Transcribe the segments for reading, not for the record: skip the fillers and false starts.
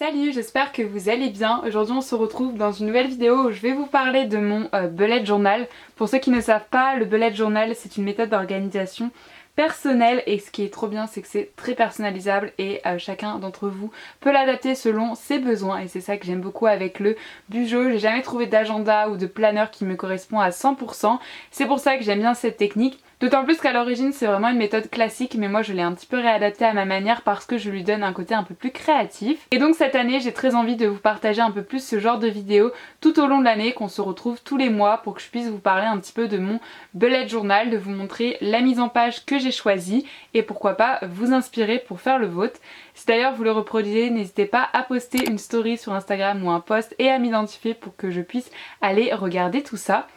Salut, j'espère que vous allez bien. Aujourd'hui on se retrouve dans une nouvelle vidéo où je vais vous parler de mon bullet journal. Pour ceux qui ne savent pas, le bullet journal c'est une méthode d'organisation personnelle et ce qui est trop bien c'est que c'est très personnalisable et chacun d'entre vous peut l'adapter selon ses besoins et c'est ça que j'aime beaucoup avec le Bujo. J'ai jamais trouvé d'agenda ou de planeur qui me correspond à 100%. C'est pour ça que j'aime bien cette technique. D'autant plus qu'à l'origine c'est vraiment une méthode classique mais moi je l'ai un petit peu réadaptée à ma manière parce que je lui donne un côté un peu plus créatif. Et donc cette année j'ai très envie de vous partager un peu plus ce genre de vidéos tout au long de l'année, qu'on se retrouve tous les mois pour que je puisse vous parler un petit peu de mon bullet journal, de vous montrer la mise en page que j'ai choisie et pourquoi pas vous inspirer pour faire le vôtre. Si d'ailleurs vous le reproduisez, n'hésitez pas à poster une story sur Instagram ou un post et à m'identifier pour que je puisse aller regarder tout ça.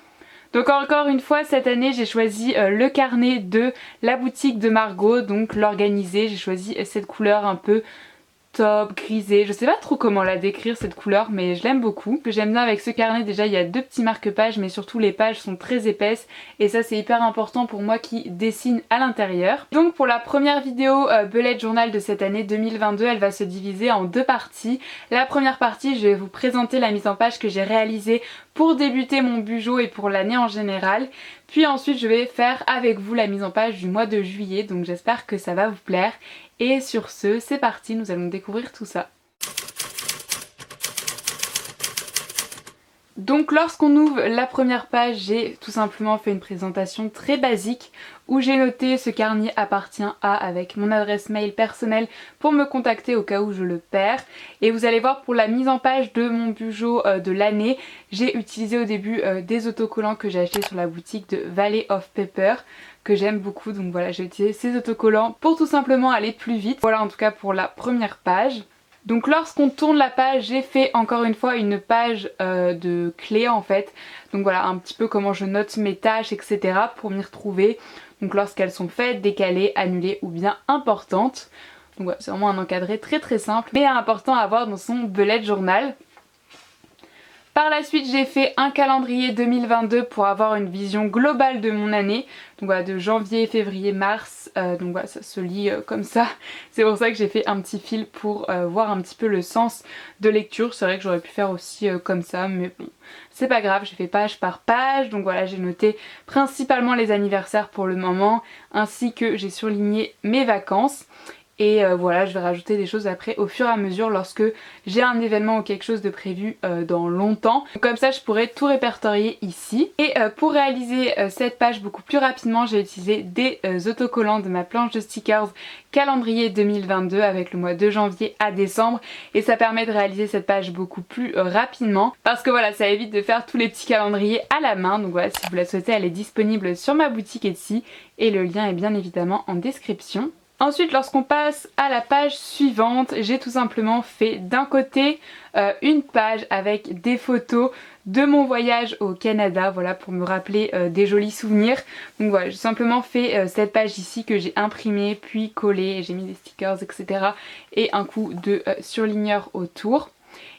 Donc encore une fois cette année j'ai choisi le carnet de la boutique de Margot, donc l'organiser. J'ai choisi cette couleur un peu taupe, grisée, je sais pas trop comment la décrire cette couleur mais je l'aime beaucoup. Ce que j'aime bien avec ce carnet, déjà il y a deux petits marque-pages mais surtout les pages sont très épaisses et ça c'est hyper important pour moi qui dessine à l'intérieur. Donc pour la première vidéo bullet journal de cette année 2022, elle va se diviser en deux parties. La première partie, je vais vous présenter la mise en page que j'ai réalisée pour débuter mon Bujo et pour l'année en général. Puis ensuite je vais faire avec vous la mise en page du mois de juillet, donc j'espère que ça va vous plaire. Et sur ce, c'est parti, nous allons découvrir tout ça. Donc lorsqu'on ouvre la première page, j'ai tout simplement fait une présentation très basique où j'ai noté ce carnet appartient à avec mon adresse mail personnelle pour me contacter au cas où je le perds. Et vous allez voir pour la mise en page de mon Bujo de l'année, j'ai utilisé au début des autocollants que j'ai achetés sur la boutique de Valley of Paper que j'aime beaucoup. Donc voilà, j'ai utilisé ces autocollants pour tout simplement aller plus vite. Voilà en tout cas pour la première page. Donc lorsqu'on tourne la page, j'ai fait encore une fois une page de clés en fait. Donc voilà un petit peu comment je note mes tâches etc. pour m'y retrouver. Donc lorsqu'elles sont faites, décalées, annulées ou bien importantes. Donc voilà, c'est vraiment un encadré très simple mais important à avoir dans son bullet journal. Par la suite j'ai fait un calendrier 2022 pour avoir une vision globale de mon année. Donc voilà, de janvier, février, mars, donc voilà, ça se lit comme ça. C'est pour ça que j'ai fait un petit fil pour voir un petit peu le sens de lecture. C'est vrai que j'aurais pu faire aussi comme ça, mais bon, c'est pas grave, j'ai fait page par page. Donc voilà, j'ai noté principalement les anniversaires pour le moment, ainsi que j'ai surligné mes vacances. Et voilà, je vais rajouter des choses après au fur et à mesure lorsque j'ai un événement ou quelque chose de prévu dans longtemps. Comme ça je pourrais tout répertorier ici. Et pour réaliser cette page beaucoup plus rapidement, j'ai utilisé des autocollants de ma planche de stickers calendrier 2022 avec le mois de janvier à décembre. Et ça permet de réaliser cette page beaucoup plus rapidement. Parce que voilà, ça évite de faire tous les petits calendriers à la main. Donc voilà, si vous la souhaitez, elle est disponible sur ma boutique Etsy. Et le lien est bien évidemment en description. Ensuite lorsqu'on passe à la page suivante, j'ai tout simplement fait d'un côté une page avec des photos de mon voyage au Canada, voilà, pour me rappeler des jolis souvenirs. Donc voilà, j'ai simplement fait cette page ici que j'ai imprimée puis collée, j'ai mis des stickers etc. et un coup de surligneur autour.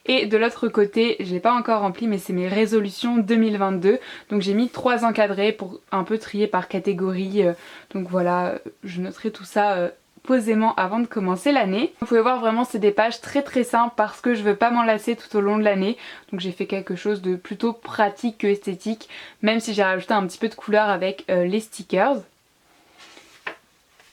Et de l'autre côté, je l'ai pas encore rempli mais c'est mes résolutions 2022. Donc j'ai mis 3 encadrés pour un peu trier par catégorie. Donc voilà, je noterai tout ça posément avant de commencer l'année. Vous pouvez voir vraiment c'est des pages très simples parce que je veux pas m'en lasser tout au long de l'année. Donc j'ai fait quelque chose de plutôt pratique que esthétique, même si j'ai rajouté un petit peu de couleur avec les stickers.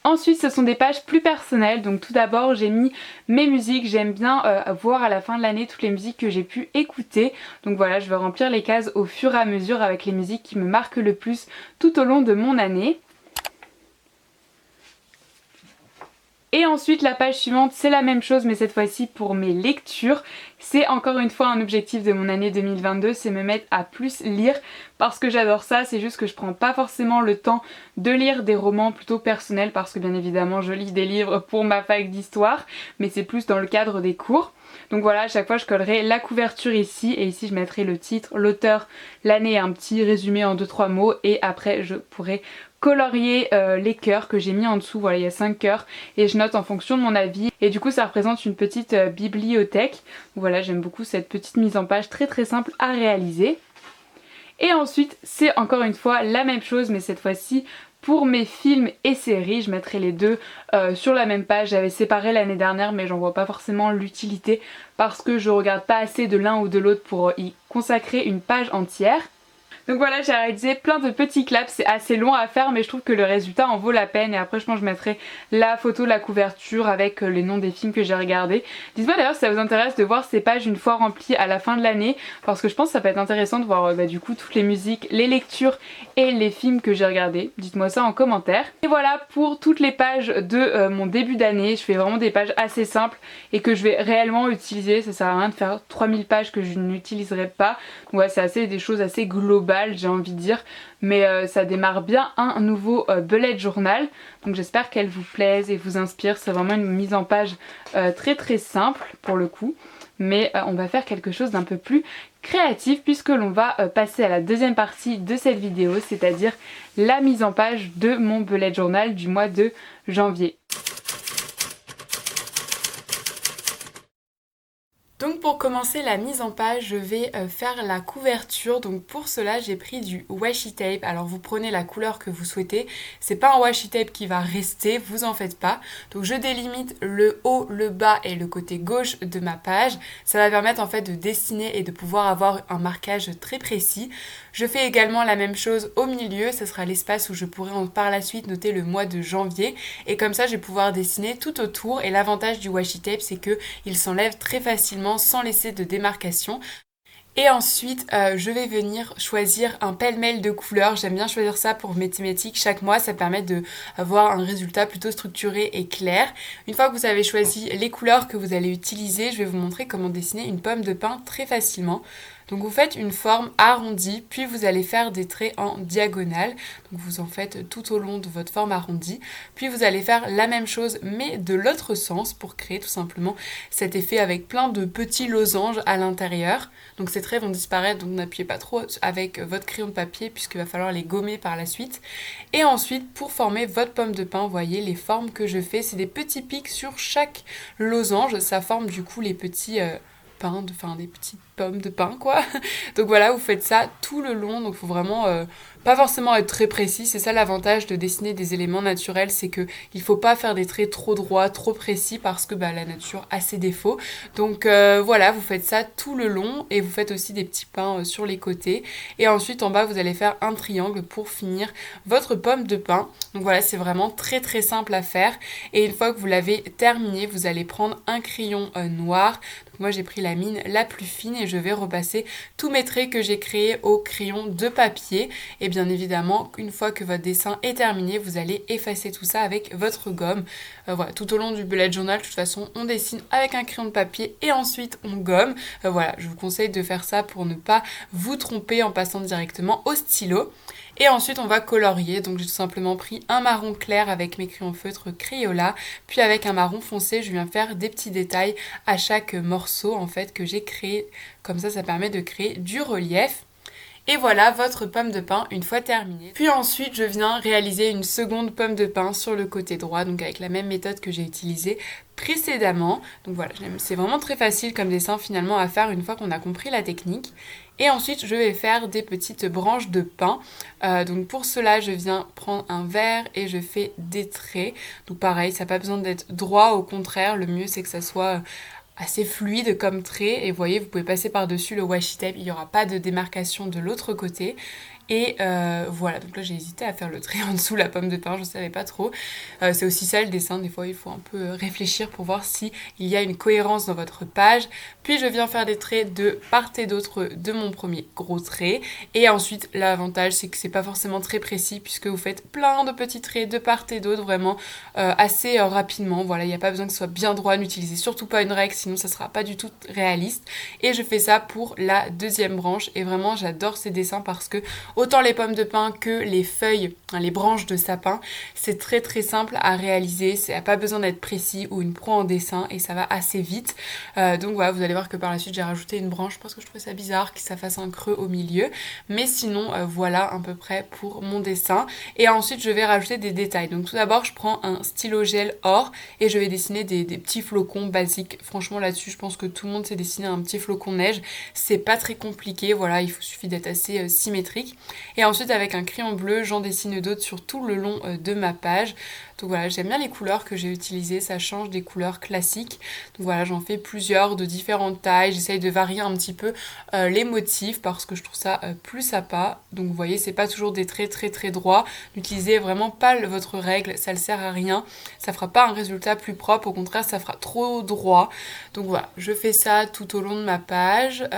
Ensuite ce sont des pages plus personnelles, donc tout d'abord j'ai mis mes musiques, j'aime bien voir à la fin de l'année toutes les musiques que j'ai pu écouter. Donc voilà, je vais remplir les cases au fur et à mesure avec les musiques qui me marquent le plus tout au long de mon année. Et ensuite la page suivante c'est la même chose mais cette fois-ci pour mes lectures. C'est encore une fois un objectif de mon année 2022, c'est me mettre à plus lire parce que j'adore ça. C'est juste que je prends pas forcément le temps de lire des romans plutôt personnels parce que bien évidemment je lis des livres pour ma fac d'histoire mais c'est plus dans le cadre des cours. Donc voilà, à chaque fois je collerai la couverture ici et ici je mettrai le titre, l'auteur, l'année et un petit résumé en 2-3 mots et après je pourrai colorier les cœurs que j'ai mis en dessous. Voilà, il y a 5 cœurs et je note en fonction de mon avis et du coup ça représente une petite bibliothèque. Voilà, j'aime beaucoup cette petite mise en page très simple à réaliser. Et ensuite c'est encore une fois la même chose mais cette fois-ci Pour mes films et séries, je mettrai les deux sur la même page. J'avais séparé l'année dernière mais j'en vois pas forcément l'utilité parce que je regarde pas assez de l'un ou de l'autre pour y consacrer une page entière. Donc voilà, j'ai réalisé plein de petits claps, c'est assez long à faire mais je trouve que le résultat en vaut la peine et après je pense que je mettrai la photo, la couverture avec les noms des films que j'ai regardés. Dites-moi d'ailleurs si ça vous intéresse de voir ces pages une fois remplies à la fin de l'année parce que je pense que ça peut être intéressant de voir du coup toutes les musiques, les lectures et les films que j'ai regardés. Dites-moi ça en commentaire. Et voilà pour toutes les pages de mon début d'année. Je fais vraiment des pages assez simples et que je vais réellement utiliser. Ça sert à rien de faire 3000 pages que je n'utiliserai pas. Donc ouais, c'est assez des choses assez globales j'ai envie de dire, mais ça démarre bien un nouveau bullet journal, donc j'espère qu'elle vous plaise et vous inspire. C'est vraiment une mise en page très très simple pour le coup, mais on va faire quelque chose d'un peu plus créatif puisque l'on va passer à la deuxième partie de cette vidéo, c'est-à-dire la mise en page de mon bullet journal du mois de janvier. Donc pour commencer la mise en page, je vais faire la couverture. Donc pour cela j'ai pris du washi tape. Alors vous prenez la couleur que vous souhaitez. C'est pas un washi tape qui va rester, vous en faites pas. Donc je délimite le haut, le bas et le côté gauche de ma page. Ça va permettre en fait de dessiner et de pouvoir avoir un marquage très précis. Je fais également la même chose au milieu. Ce sera l'espace où je pourrai par la suite noter le mois de janvier. Et comme ça je vais pouvoir dessiner tout autour. Et l'avantage du washi tape c'est que il s'enlève très facilement sans laisser de démarcation. Et ensuite je vais venir choisir un pêle-mêle de couleurs. J'aime bien choisir ça pour mes thématiques chaque mois, ça permet d'avoir un résultat plutôt structuré et clair. Une fois que vous avez choisi les couleurs que vous allez utiliser, je vais vous montrer comment dessiner une pomme de pin très facilement. Donc vous faites une forme arrondie, puis vous allez faire des traits en diagonale. Donc vous en faites tout au long de votre forme arrondie. Puis vous allez faire la même chose mais de l'autre sens pour créer tout simplement cet effet avec plein de petits losanges à l'intérieur. Donc ces traits vont disparaître, donc n'appuyez pas trop avec votre crayon de papier puisqu'il va falloir les gommer par la suite. Et ensuite pour former votre pomme de pin, vous voyez les formes que je fais, c'est des petits pics sur chaque losange. Ça forme du coup les petits... des petites pommes de pain quoi. Donc voilà, vous faites ça tout le long, donc il faut vraiment pas forcément être très précis. C'est ça l'avantage de dessiner des éléments naturels, c'est que il faut pas faire des traits trop droits, trop précis parce que la nature a ses défauts. Donc voilà, vous faites ça tout le long et vous faites aussi des petits pins sur les côtés. Et ensuite en bas vous allez faire un triangle pour finir votre pomme de pin. Donc voilà, c'est vraiment très très simple à faire. Et une fois que vous l'avez terminé, vous allez prendre un crayon noir. Donc moi j'ai pris la mine la plus fine et je vais repasser tous mes traits que j'ai créés au crayon de papier. Et bien évidemment, une fois que votre dessin est terminé, vous allez effacer tout ça avec votre gomme. Voilà, tout au long du bullet journal, de toute façon, on dessine avec un crayon de papier et ensuite on gomme. Voilà, je vous conseille de faire ça pour ne pas vous tromper en passant directement au stylo. Et ensuite on va colorier, donc j'ai tout simplement pris un marron clair avec mes crayons feutre Crayola, puis avec un marron foncé je viens faire des petits détails à chaque morceau en fait que j'ai créé, comme ça permet de créer du relief. Et voilà votre pomme de pin une fois terminée. Puis ensuite je viens réaliser une seconde pomme de pin sur le côté droit, donc avec la même méthode que j'ai utilisée précédemment. Donc voilà, c'est vraiment très facile comme dessin finalement à faire une fois qu'on a compris la technique. Et ensuite je vais faire des petites branches de pin. Donc pour cela je viens prendre un verre et je fais des traits. Donc pareil, ça n'a pas besoin d'être droit, au contraire, le mieux c'est que ça soit assez fluide comme trait. Et vous voyez, vous pouvez passer par-dessus le washi tape, il n'y aura pas de démarcation de l'autre côté. Et voilà, donc là j'ai hésité à faire le trait en dessous, la pomme de pin, je ne savais pas trop. C'est aussi ça le dessin, des fois il faut un peu réfléchir pour voir s'il y a une cohérence dans votre page. Puis je viens faire des traits de part et d'autre de mon premier gros trait. Et ensuite l'avantage c'est que c'est pas forcément très précis puisque vous faites plein de petits traits de part et d'autre vraiment assez rapidement. Voilà, il n'y a pas besoin que ce soit bien droit, n'utilisez surtout pas une règle sinon ça sera pas du tout réaliste. Et je fais ça pour la deuxième branche et vraiment j'adore ces dessins parce que autant les pommes de pin que les feuilles, les branches de sapin, c'est très très simple à réaliser, ça n'a pas besoin d'être précis ou une pro en dessin et ça va assez vite. Donc voilà, vous allez voir que par la suite j'ai rajouté une branche parce que je trouvais ça bizarre que ça fasse un creux au milieu. Mais sinon voilà à peu près pour mon dessin. Et ensuite je vais rajouter des détails. Donc tout d'abord je prends un stylo gel or et je vais dessiner des petits flocons basiques. Franchement là-dessus je pense que tout le monde sait dessiner un petit flocon neige. C'est pas très compliqué, voilà, il suffit d'être assez symétrique. Et ensuite avec un crayon bleu, j'en dessine d'autres sur tout le long de ma page. Donc voilà, j'aime bien les couleurs que j'ai utilisées, ça change des couleurs classiques. Donc voilà, j'en fais plusieurs de différentes tailles, j'essaye de varier un petit peu les motifs parce que je trouve ça plus sympa. Donc vous voyez, c'est pas toujours des traits très droits. N'utilisez vraiment pas votre règle, ça ne sert à rien. Ça fera pas un résultat plus propre, au contraire ça fera trop droit. Donc voilà, je fais ça tout au long de ma page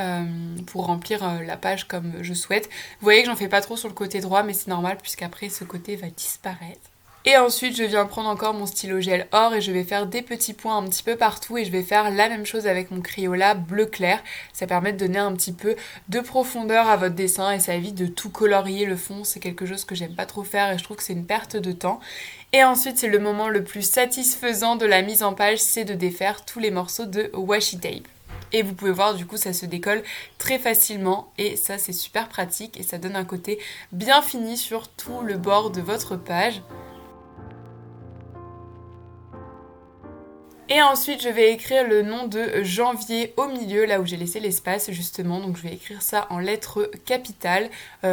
pour remplir la page comme je souhaite. Vous voyez que j'en fais pas trop sur le côté droit, mais c'est normal puisqu'après ce côté va disparaître. Et ensuite je viens prendre encore mon stylo gel or et je vais faire des petits points un petit peu partout et je vais faire la même chose avec mon Crayola bleu clair. Ça permet de donner un petit peu de profondeur à votre dessin et ça évite de tout colorier le fond. C'est quelque chose que j'aime pas trop faire et je trouve que c'est une perte de temps. Et ensuite c'est le moment le plus satisfaisant de la mise en page, c'est de défaire tous les morceaux de washi tape. Et vous pouvez voir du coup ça se décolle très facilement et ça c'est super pratique et ça donne un côté bien fini sur tout le bord de votre page. Et ensuite je vais écrire le nom de janvier au milieu, là où j'ai laissé l'espace justement, donc je vais écrire ça en lettres capitales,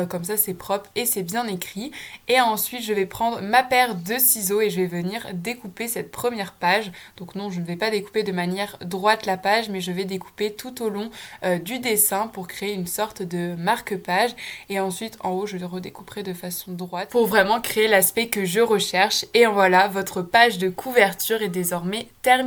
comme ça c'est propre et c'est bien écrit. Et ensuite je vais prendre ma paire de ciseaux et je vais venir découper cette première page. Donc non, je ne vais pas découper de manière droite la page, mais je vais découper tout au long du dessin pour créer une sorte de marque-page. Et ensuite en haut je le redécouperai de façon droite pour vraiment créer l'aspect que je recherche. Et voilà, votre page de couverture est désormais terminée.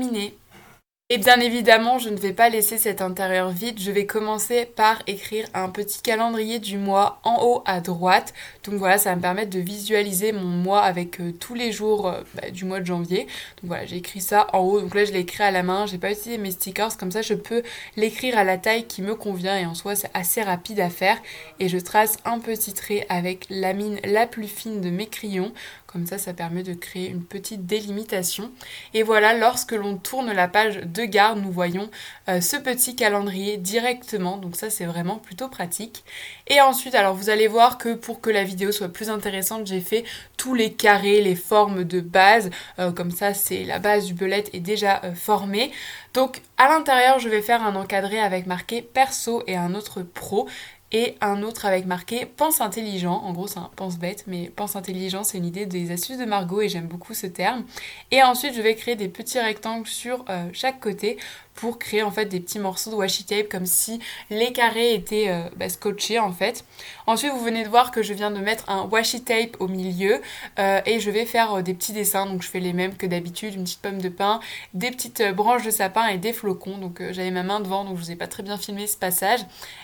Et bien évidemment, je ne vais pas laisser cet intérieur vide, je vais commencer par écrire un petit calendrier du mois en haut à droite. Donc voilà, ça va me permettre de visualiser mon mois avec tous les jours du mois de janvier. Donc voilà, j'ai écrit ça en haut, donc là je l'ai écrit à la main, j'ai pas utilisé mes stickers, comme ça je peux l'écrire à la taille qui me convient et en soi c'est assez rapide à faire. Et je trace un petit trait avec la mine la plus fine de mes crayons. Comme ça permet de créer une petite délimitation. Et voilà, lorsque l'on tourne la page de garde, nous voyons ce petit calendrier directement. Donc ça, c'est vraiment plutôt pratique. Et ensuite, alors vous allez voir que pour que la vidéo soit plus intéressante, j'ai fait tous les carrés, les formes de base. Comme ça, c'est la base du belette est déjà formée. Donc à l'intérieur, je vais faire un encadré avec marqué perso et un autre pro. Et un autre avec marqué pense intelligent, en gros c'est un pense bête, mais pense intelligent c'est une idée des astuces de Margot et j'aime beaucoup ce terme. Et ensuite je vais créer des petits rectangles sur chaque côté pour créer en fait des petits morceaux de washi tape comme si les carrés étaient scotchés en fait. Ensuite vous venez de voir que je viens de mettre un washi tape au milieu et je vais faire des petits dessins, donc je fais les mêmes que d'habitude, une petite pomme de pin, des petites branches de sapin et des flocons, donc j'avais ma main devant donc je vous ai pas très bien filmé ce passage.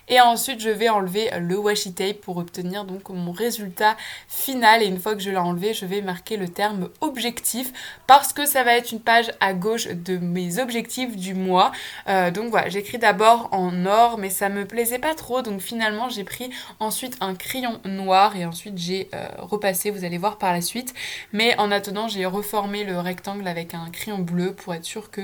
Et ensuite je vais enlever le washi tape pour obtenir donc mon résultat final et une fois que je l'ai enlevé je vais marquer le terme objectif parce que ça va être une page à gauche de mes objectifs du mois. Donc voilà, j'écris d'abord en or mais ça me plaisait pas trop donc finalement j'ai pris ensuite un crayon noir et ensuite j'ai repassé, vous allez voir par la suite, mais en attendant j'ai reformé le rectangle avec un crayon bleu pour être sûr que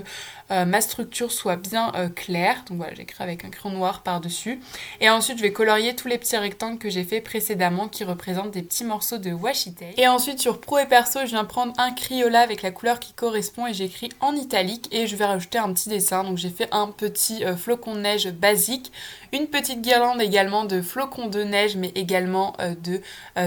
ma structure soit bien claire. Donc voilà, j'écris avec un crayon noir par dessus et ensuite je vais colorier tous les petits rectangles que j'ai fait précédemment qui représentent des petits morceaux de washi tape. Et ensuite sur pro et perso je viens prendre un Crayola avec la couleur qui correspond et j'écris en italique et je vais rajouter un petit dessin. Donc j'ai fait un petit flocon de neige basique, une petite guirlande également de flocons de neige mais également de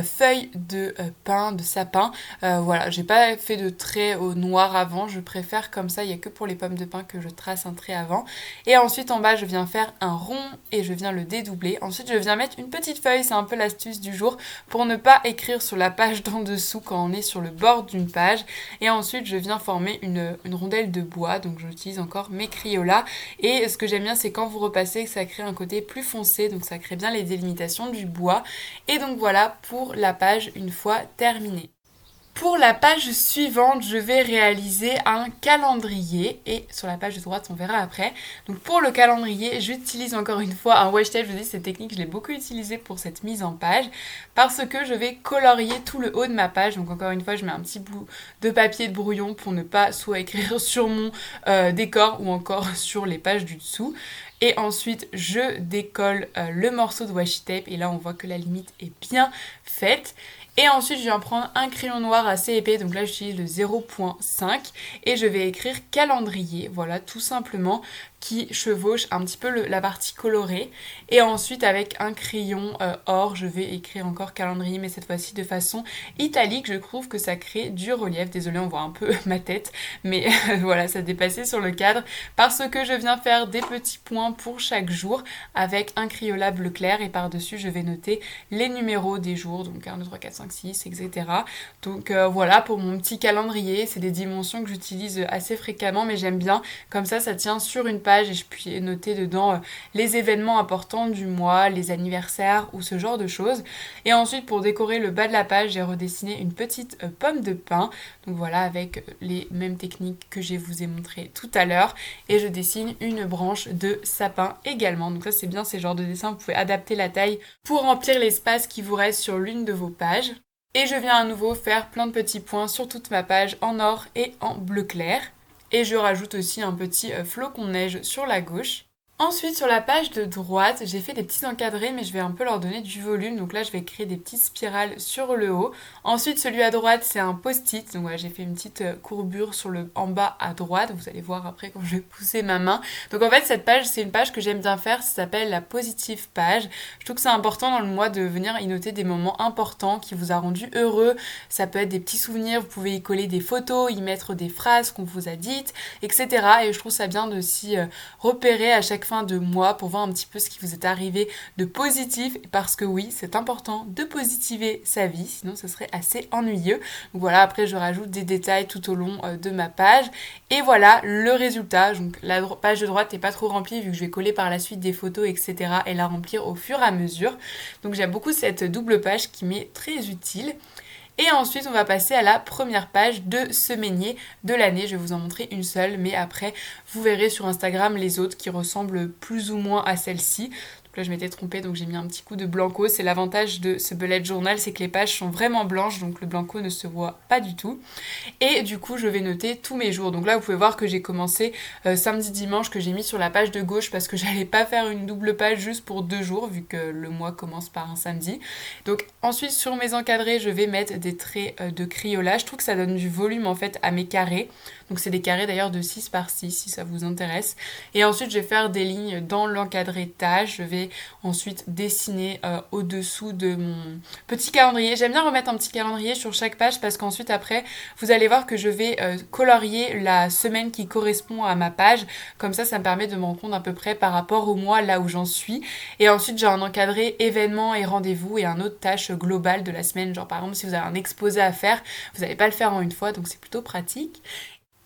feuilles de pin, de sapin. Voilà, j'ai pas fait de trait au noir avant, je préfère comme ça, il n'y a que pour les pommes de pin que je trace un trait avant. Et ensuite en bas je viens faire un rond et je viens le dédoubler. Ensuite je viens mettre une petite feuille, c'est un peu l'astuce du jour, pour ne pas écrire sur la page d'en dessous quand on est sur le bord d'une page. Et ensuite je viens former une rondelle de bois, donc j'utilise encore mes Crayola. Et ce que j'aime bien c'est quand vous repassez que ça crée un côté plus foncé, donc ça crée bien les délimitations du bois. Et donc voilà pour la page une fois terminée. Pour la page suivante, je vais réaliser un calendrier et sur la page de droite, on verra après. Donc pour le calendrier, j'utilise encore une fois un washi tape. Je vous dis, cette technique, je l'ai beaucoup utilisée pour cette mise en page parce que je vais colorier tout le haut de ma page. Donc encore une fois, je mets un petit bout de papier de brouillon pour ne pas soit écrire sur mon décor ou encore sur les pages du dessous. Et ensuite, je décolle le morceau de washi tape et là, on voit que la limite est bien faite. Et ensuite je viens prendre un crayon noir assez épais, donc là j'utilise le 0.5 et je vais écrire calendrier, voilà tout simplement qui chevauche un petit peu la partie colorée. Et ensuite avec un crayon or, je vais écrire encore calendrier, mais cette fois-ci de façon italique. Je trouve que ça crée du relief. Désolée, on voit un peu ma tête, mais voilà, ça dépassait sur le cadre parce que je viens faire des petits points pour chaque jour avec un Crayola bleu clair et par-dessus je vais noter les numéros des jours, donc 1, 2, 3, 4, 5, 6, etc. Donc voilà pour mon petit calendrier, c'est des dimensions que j'utilise assez fréquemment, mais j'aime bien, comme ça tient sur une page et je puis noter dedans les événements importants du mois, les anniversaires ou ce genre de choses. Et ensuite pour décorer le bas de la page, j'ai redessiné une petite pomme de pin, donc voilà avec les mêmes techniques que je vous ai montré tout à l'heure, et je dessine une branche de sapin également. Donc ça c'est bien, ces genres de dessins, vous pouvez adapter la taille pour remplir l'espace qui vous reste sur l'une de vos pages. Et je viens à nouveau faire plein de petits points sur toute ma page en or et en bleu clair. Et je rajoute aussi un petit flocon de neige sur la gauche. Ensuite, sur la page de droite, j'ai fait des petits encadrés, mais je vais un peu leur donner du volume. Donc là, je vais créer des petites spirales sur le haut. Ensuite, celui à droite, c'est un post-it. Donc voilà, j'ai fait une petite courbure en bas à droite. Vous allez voir après quand je vais pousser ma main. Donc en fait, cette page, c'est une page que j'aime bien faire. Ça s'appelle la positive page. Je trouve que c'est important dans le mois de venir y noter des moments importants qui vous a rendu heureux. Ça peut être des petits souvenirs. Vous pouvez y coller des photos, y mettre des phrases qu'on vous a dites, etc. Et je trouve ça bien de s'y repérer à chaque fin de mois pour voir un petit peu ce qui vous est arrivé de positif, parce que oui, c'est important de positiver sa vie, sinon ce serait assez ennuyeux. Donc voilà, après je rajoute des détails tout au long de ma page et voilà le résultat. Donc la page de droite n'est pas trop remplie vu que je vais coller par la suite des photos, etc. et la remplir au fur et à mesure. Donc j'aime beaucoup cette double page qui m'est très utile. Et ensuite, on va passer à la première page de semainier de l'année. Je vais vous en montrer une seule, mais après, vous verrez sur Instagram les autres qui ressemblent plus ou moins à celle-ci. Donc là, je m'étais trompée, donc j'ai mis un petit coup de blanco. C'est l'avantage de ce bullet journal, c'est que les pages sont vraiment blanches, donc le blanco ne se voit pas du tout. Et du coup, je vais noter tous mes jours. Donc là, vous pouvez voir que j'ai commencé samedi, dimanche, que j'ai mis sur la page de gauche parce que j'allais pas faire une double page juste pour 2 jours, vu que le mois commence par un samedi. Donc ensuite, sur mes encadrés, je vais mettre des traits de Crayola. Je trouve que ça donne du volume en fait à mes carrés. Donc c'est des carrés d'ailleurs de 6 par 6 si ça vous intéresse. Et ensuite, je vais faire des lignes dans l'encadré tâche. Je vais ensuite dessiner au-dessous de mon petit calendrier. J'aime bien remettre un petit calendrier sur chaque page parce qu'ensuite après, vous allez voir que je vais colorier la semaine qui correspond à ma page. Comme ça me permet de me rendre compte à peu près par rapport au mois là où j'en suis. Et ensuite, j'ai un encadré événements et rendez-vous et un autre tâche globale de la semaine. Genre par exemple, si vous avez un exposé à faire, vous n'allez pas le faire en une fois, donc c'est plutôt pratique.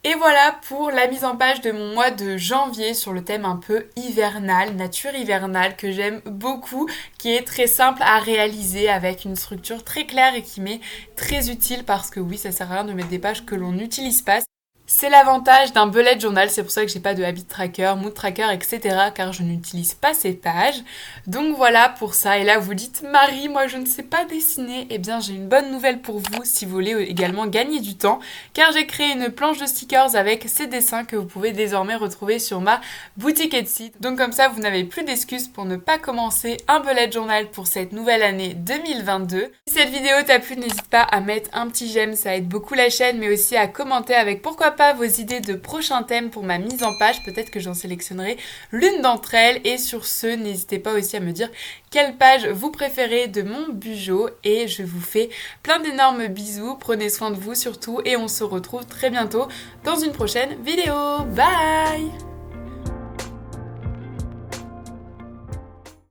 Et voilà pour la mise en page de mon mois de janvier sur le thème un peu hivernal, nature hivernale, que j'aime beaucoup, qui est très simple à réaliser avec une structure très claire et qui m'est très utile parce que oui, ça sert à rien de mettre des pages que l'on n'utilise pas. C'est l'avantage d'un bullet journal, c'est pour ça que j'ai pas de habit tracker, mood tracker, etc. car je n'utilise pas ces pages. Donc voilà pour ça. Et là vous dites, Marie, moi je ne sais pas dessiner. Eh bien j'ai une bonne nouvelle pour vous si vous voulez également gagner du temps, car j'ai créé une planche de stickers avec ces dessins que vous pouvez désormais retrouver sur ma boutique Etsy. Donc comme ça vous n'avez plus d'excuses pour ne pas commencer un bullet journal pour cette nouvelle année 2022. Si cette vidéo t'a plu, n'hésite pas à mettre un petit j'aime, ça aide beaucoup la chaîne, mais aussi à commenter avec pourquoi pas vos idées de prochains thèmes pour ma mise en page, peut-être que j'en sélectionnerai l'une d'entre elles. Et sur ce, n'hésitez pas aussi à me dire quelle page vous préférez de mon Bujo, et je vous fais plein d'énormes bisous, prenez soin de vous surtout, et on se retrouve très bientôt dans une prochaine vidéo. Bye!